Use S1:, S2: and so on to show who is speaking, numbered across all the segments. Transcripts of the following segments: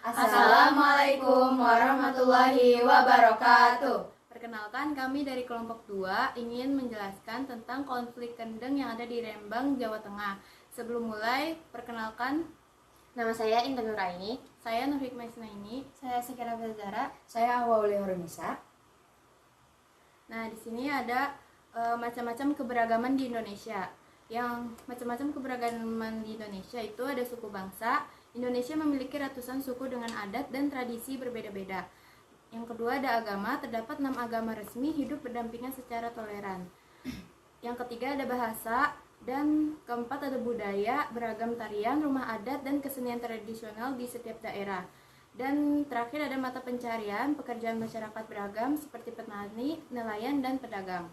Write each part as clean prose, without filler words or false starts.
S1: Assalamualaikum warahmatullahi wabarakatuh.
S2: Perkenalkan, kami dari kelompok 2 ingin menjelaskan tentang konflik kendeng yang ada di Rembang, Jawa Tengah. Sebelum mulai, perkenalkan,
S3: Nama saya Intan Nuraini.
S2: saya Nur Hikmah Isnaini.
S3: Saya Sekira Bezara.
S1: Saya Awauli Horunisa.
S2: Nah, di sini ada macam-macam keberagaman di Indonesia. Yang macam-macam keberagaman di Indonesia itu ada suku bangsa. Indonesia memiliki ratusan suku dengan adat dan tradisi berbeda-beda. Yang kedua ada agama, terdapat 6 agama resmi hidup berdampingan secara toleran. Yang ketiga ada bahasa, dan keempat ada budaya, beragam tarian, rumah adat, dan kesenian tradisional di setiap daerah. Dan terakhir ada mata pencarian, pekerjaan masyarakat beragam seperti petani, nelayan, dan pedagang.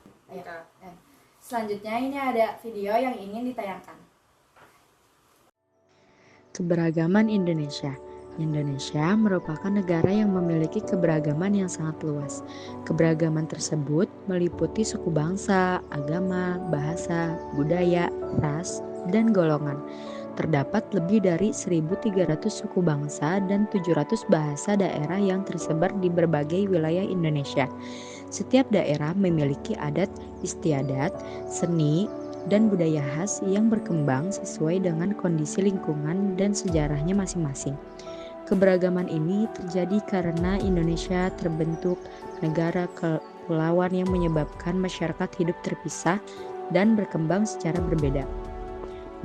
S1: Selanjutnya ini ada video yang ingin ditayangkan.
S4: Keberagaman Indonesia. Indonesia merupakan negara yang memiliki keberagaman yang sangat luas. Keberagaman tersebut meliputi suku bangsa, agama, bahasa, budaya, ras, dan golongan. Terdapat lebih dari 1.300 suku bangsa dan 700 bahasa daerah yang tersebar di berbagai wilayah Indonesia. Setiap daerah memiliki adat istiadat, seni, dan budaya khas yang berkembang sesuai dengan kondisi lingkungan dan sejarahnya masing-masing. Keberagaman ini terjadi karena Indonesia terbentuk negara kepulauan yang menyebabkan masyarakat hidup terpisah dan berkembang secara berbeda.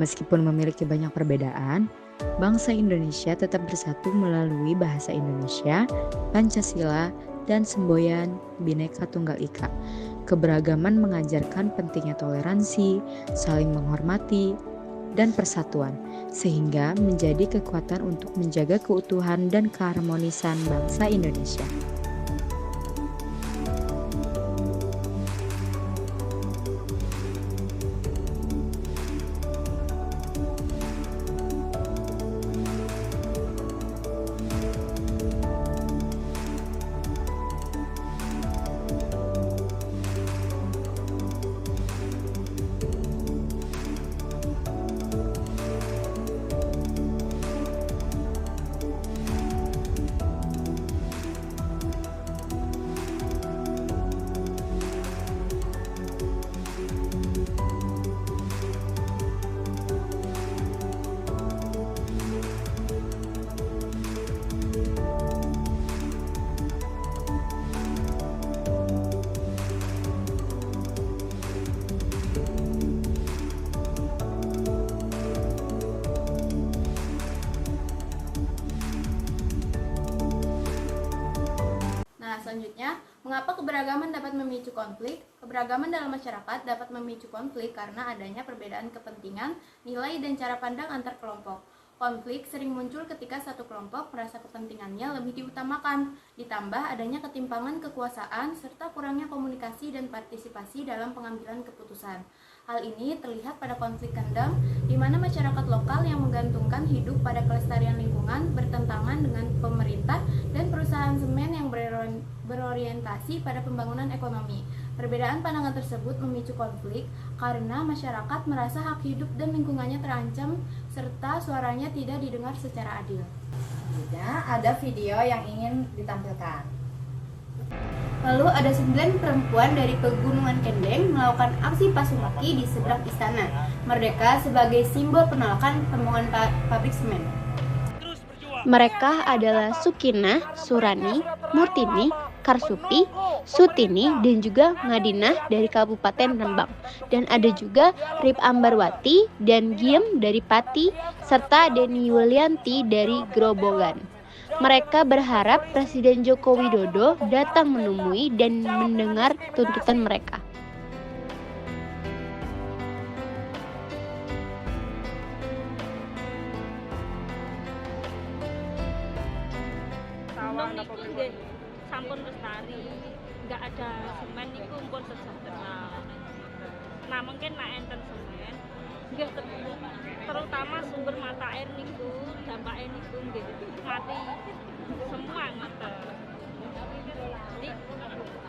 S4: Meskipun memiliki banyak perbedaan, bangsa Indonesia tetap bersatu melalui bahasa Indonesia, Pancasila, dan semboyan Bhinneka Tunggal Ika. Keberagaman mengajarkan pentingnya toleransi, saling menghormati, dan persatuan, sehingga menjadi kekuatan untuk menjaga keutuhan dan keharmonisan bangsa Indonesia.
S2: Selanjutnya, mengapa keberagaman dapat memicu konflik? Keberagaman dalam masyarakat dapat memicu konflik karena adanya perbedaan kepentingan, nilai, dan cara pandang antar kelompok. Konflik sering muncul ketika satu kelompok merasa kepentingannya lebih diutamakan, ditambah adanya ketimpangan kekuasaan serta kurangnya komunikasi dan partisipasi dalam pengambilan keputusan. Hal ini terlihat pada konflik kendeng, di mana masyarakat lokal yang menggantungkan hidup pada kelestarian lingkungan bertentangan dengan pemerintah dan perusahaan semen yang berorientasi pada pembangunan ekonomi. Perbedaan pandangan tersebut memicu konflik karena masyarakat merasa hak hidup dan lingkungannya terancam serta suaranya tidak didengar secara adil.
S1: Selanjutnya ada video yang ingin ditampilkan.
S3: Lalu ada 9 perempuan dari Pegunungan Kendeng melakukan aksi pasung kaki di seberang istana Merdeka sebagai simbol penolakan pembangunan pabrik semen.
S5: Mereka adalah Sukinah, Surani, Murtini, Karsupi, Sutini, dan juga Madinah dari Kabupaten Rembang. Dan ada juga Rip Ambarwati dan Giem dari Pati, serta Deni Yulianti dari Grobogan. Mereka berharap Presiden Joko Widodo datang menemui dan mendengar tuntutan mereka.
S6: Gunung niki nggih sampun lestari, nggak ada semen niku pun sejahtera. Nah mungkin nek enten semen, nggih terutama sumber mata air niku dampaknya niku nggih mati semua mata. Jadi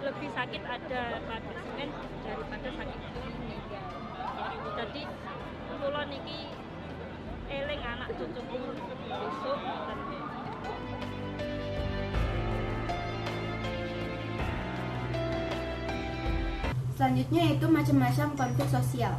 S6: lebih sakit ada pada semen daripada sakit ini. Jadi kula niki eling anak cucuku besok ngoten.
S3: Selanjutnya yaitu macam-macam konflik sosial.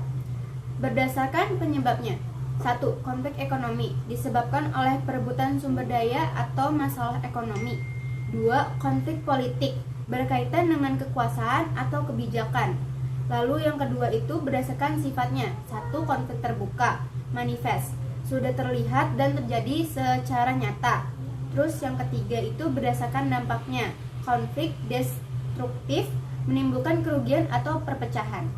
S3: Berdasarkan penyebabnya. 1. Konflik ekonomi disebabkan oleh perebutan sumber daya atau masalah ekonomi. 2. Konflik politik berkaitan dengan kekuasaan atau kebijakan. Lalu yang kedua itu berdasarkan sifatnya. 1. Konflik terbuka, manifest, sudah terlihat dan terjadi secara nyata. Terus yang ketiga itu berdasarkan dampaknya. Konflik destruktif, menimbulkan kerugian atau perpecahan.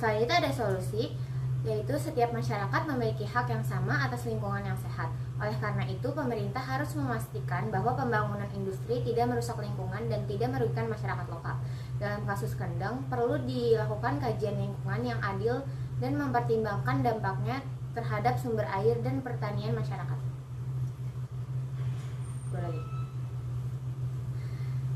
S2: Selain itu ada solusi, yaitu setiap masyarakat memiliki hak yang sama atas lingkungan yang sehat. Oleh karena itu, pemerintah harus memastikan bahwa pembangunan industri tidak merusak lingkungan dan tidak merugikan masyarakat lokal. Dalam kasus Kendeng, perlu dilakukan kajian lingkungan yang adil dan mempertimbangkan dampaknya terhadap sumber air dan pertanian masyarakat.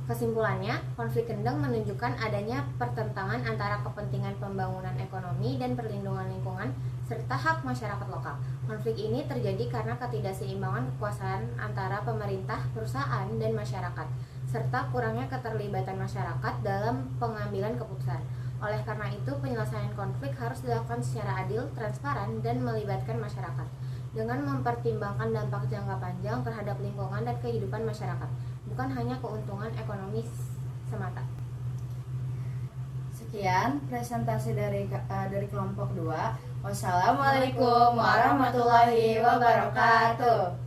S2: Kesimpulannya, konflik Kendeng menunjukkan adanya pertentangan antara kepentingan pembangunan ekonomi dan perlindungan lingkungan serta hak masyarakat lokal. Konflik ini terjadi karena ketidakseimbangan kekuasaan antara pemerintah, perusahaan, dan masyarakat, serta kurangnya keterlibatan masyarakat dalam pengambilan keputusan. Oleh karena itu, penyelesaian konflik harus dilakukan secara adil, transparan, dan melibatkan masyarakat dengan mempertimbangkan dampak jangka panjang terhadap lingkungan dan kehidupan masyarakat, bukan hanya keuntungan ekonomi semata.
S1: Sekian presentasi dari kelompok 2. Wassalamualaikum warahmatullahi wabarakatuh.